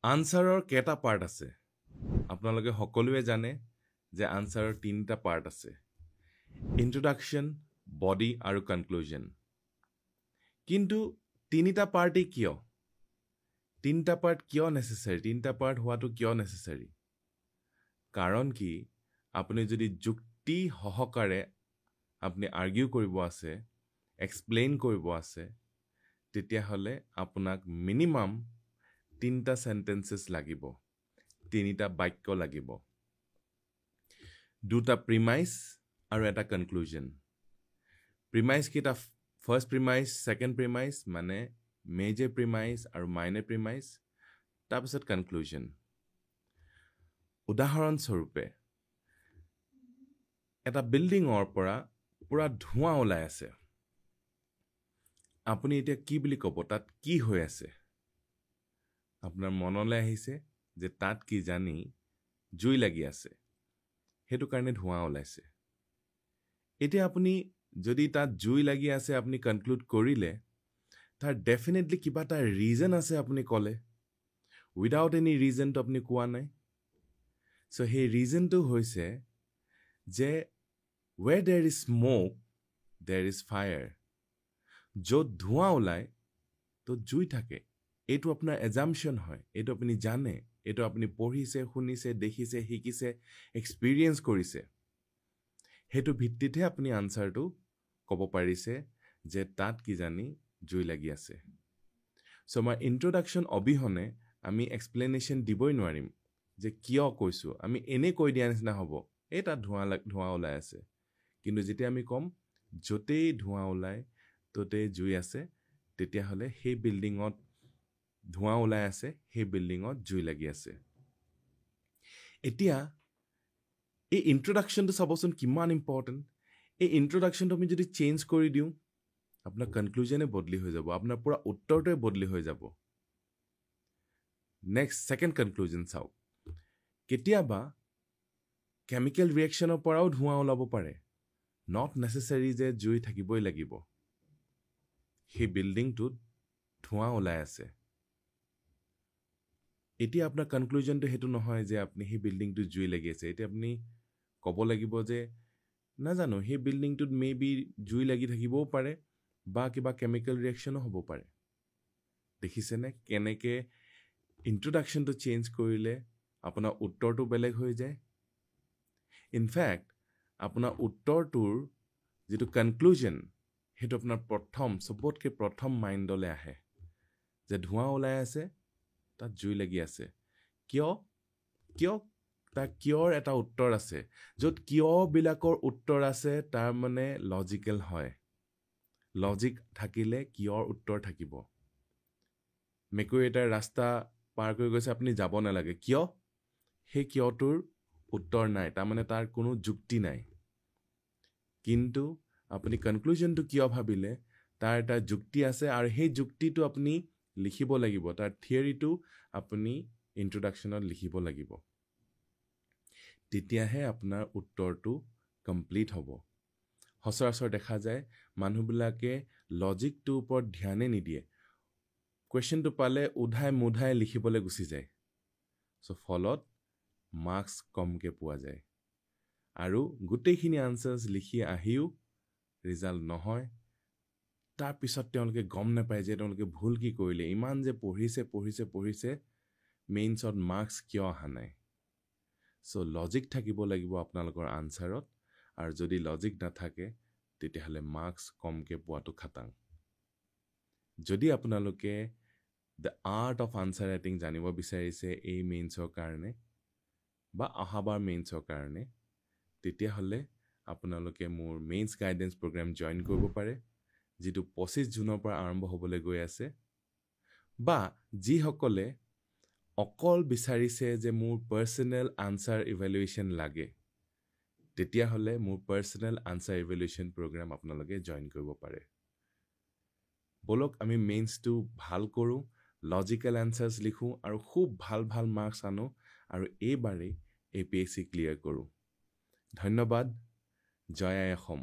আনসাৰৰ কেইটা পাৰ্ট আছে আপোনালোকে সকলোৱে জানে যে আনসাৰৰ তিনিটা পাৰ্ট আছে ইন্ট্ৰোডাকশ্যন বডি আৰু কনক্লুজন কিন্তু তিনিটা পাৰ্টই কিয় তিনিটা পাৰ্ট কিয় নেসেসাৰী তিনিটা পাৰ্ট হোৱাটো কিয় নেসেসাৰী কাৰণ কি আপুনি যদি যুক্তি সহকাৰে আপুনি আৰ্গিউ কৰিব আছে এক্সপ্লেইন কৰিব আছে তেতিয়া হলে আপোনাক মিনিমাম তিনিটা সেন্টেন্সেস লাগিব তিনিটা বাক্য লাগিব দুটা প্ৰিমাইস আৰু এটা কনক্লুজন প্ৰিমাইস কিটা ফাৰ্স্ট প্ৰিমাইস সেকেন্ড প্ৰিমাইস মানে মেজৰ প্ৰিমাইস আৰু মাইনৰ প্ৰিমাইস তাৰপিছত কনক্লুজন উদাহৰণ স্বৰূপে এটা বিল্ডিঙৰ পৰা পুৰা ধোঁৱা ওলাই আছে আপুনি এতিয়া কি বুলি ক'ব তাত কি হৈ আছে আপোনাৰ মনলৈ আহিছে যে তাত কি জানি জুই লাগি আছে হেতু কাৰণে ধোঁৱা ওলাইছে এতিয়া আপুনি যদি তাত জুই লাগি আছে আপুনি কনক্লুড কৰিলে তাৰ ডেফিনেটলি কিবা এটা ৰিজন আছে আপুনি ক'লে উইদাউট এনি ৰিজন তো আপুনি কোৱা নাই সো হে ৰিজন তো হৈছে যে where there is smoke there is fire য'ত ধোঁৱা ওলাই তো জুই থাকে এইটো আপোনাৰ এজাম্পশন হয় এইটো আপুনি জানে এইটো আপুনি পঢ়িছে শুনিছে দেখিছে শিকিছে এক্সপেৰিয়েন্স কৰিছে হেতু ভিত্তিতহে আপুনি আনসাৰটো ক'ব পাৰিছে যে তাত কি জানি জুই লাগি আছে সো মই ইন্ট্ৰোডাকশ্যন অবিহনে আমি এক্সপ্লেনেশ্যন দিবই নোৱাৰিম যে কিয় কৈছো আমি এনে কৈ দিয়া নিচিনা হ'ব এই তাত ধোঁৱা ওলাই আছে কিন্তু যেতিয়া আমি কম যতেই ধোঁৱা ওলাই ততে জুই আছে তেতিয়া হলে সেই বিল্ডিঙত ধোঁৱা ওলাই আছে সেই বিল্ডিঙত জুই লাগি আছে এতিয়া এই ইন্ট্ৰোডাকশ্যনটো চাবচোন কিমান ইম্পৰ্টেন্ট এই ইন্ট্ৰোডাকশ্যনটো আমি যদি চেঞ্জ কৰি দিওঁ আপোনাৰ কনক্লুজনে বদলি হৈ যাব আপোনাৰ পুৰা উত্তৰটোৱে বদলি হৈ যাব নেক্সট সেকেন্ড কনক্লুজন চাওক কেতিয়াবা কেমিক্যাল ৰিঅ্যাকশনৰ পৰাও ধোঁৱা ওলাব পাৰে নট নেসেসাৰী যে জুই থাকিবই লাগিব সেই বিল্ডিংটোত ধোঁৱা ওলাই আছে এতিয়া আপোনাৰ কনক্লুজনটো হেতু নহয় যে আপুনি সেই বিল্ডিংটো জুই লাগি আছে এতিয়া আপুনি ক'ব লাগিব যে নাজানো সেই বিল্ডিংটোত মেবি জুই লাগি থাকিবও পাৰে বা কিবা কেমিক্যাল ৰিঅ্যাকশনো হ'ব পাৰে দেখিছেনে কেনেকে ইন্ট্ৰোডাকশ্যনটো চেঞ্জ কৰিলে আপোনাৰ উত্তৰটো বেলেগ হৈ যায় ইনফ্যাক্ট আপোনাৰ উত্তৰটোৰ যেটো কনক্লুজন হেতু আপোনাৰ সবতকে প্ৰথম মাইণ্ডলৈ আহে যে ধোঁৱা ওলাই আছে তাত জুই লাগি আছে কিয় তাৰ কিয়ৰ এটা উত্তৰ আছে য'ত কিয় বিলাকৰ উত্তৰ আছে তাৰ মানে লজিক্যাল হয় লজিক থাকিলে কিয়ৰ উত্তৰ থাকিব মেকুৰী এটা ৰাস্তা পাৰ কৰি গৈছে আপুনি যাব নালাগে কিয় সেই কিয়টোৰ উত্তৰ নাই তাৰ মানে তাৰ কোনো যুক্তি নাই কিন্তু আপুনি কনক্লুজনটো কিয় ভাবিলে তাৰ এটা যুক্তি আছে আৰু সেই যুক্তিটো আপুনি লিখিব লাগিব তাৰ থিয়ৰিটো আপুনি ইন্ট্ৰোডাকশ্যনত লিখিব লাগিব তেতিয়াহে আপোনাৰ উত্তৰটো কমপ্লিট হ'ব সচৰাচৰ দেখা যায় মানুহবিলাকে লজিকটোৰ ওপৰত ধ্যানে নিদিয়ে কোৱেশ্চনটো পালে উধাই লিখিবলৈ গুচি যায় সো ফলত মাৰ্কস কমকে পোৱা যায় আৰু গোটেইখিনি আনসাৰ্স লিখি আহিও ৰিজাল্ট নহয় তাৰ পিছত তেওঁলোকে গম নাপায় যে তেওঁলোকে ভুল কি কৰিলে ইমান যে পঢ়িছে মেইনছত মাৰ্কস কিয় অহা নাই সো লজিক থাকিব লাগিব আপোনালোকৰ আনসাৰত আৰু যদি লজিক নাথাকে তেতিয়াহলে মাৰ্কস কমকে পোৱাটো খাটাং যদি আপোনালোকে the art of answer writing জানিব বিচাৰিছে এই মেইনছৰ কাৰণে বা অহাবাৰ মেইনছৰ কাৰণে তেতিয়াহলে আপোনালোকে মোৰ মেইনছ গাইডেন্স প্ৰগ্ৰাম জয়েন কৰিব পাৰে যেটো 25 জুনৰ পৰা আৰম্ভ হ'বলৈ গৈ আছে বা যি সকলে অকল বিচাৰিছে যে মোৰ পাৰ্সোনাল আনসাৰ ইভালুৱেচন লাগে তেতিয়াহলে মোৰ পাৰ্সোনাল আনসাৰ ইভালুৱেচন প্ৰগ্ৰাম আপোনালোকে জয়েন কৰিব পাৰে বলক আমি মেইনছটো ভাল কৰো লজিক্যাল আনসাৰ্স লিখো আৰু খুব ভাল মাৰ্কস আনো আৰু এইবাৰে এপিএসসি ক্লিয়াৰ কৰো ধন্যবাদ জয় আই অসম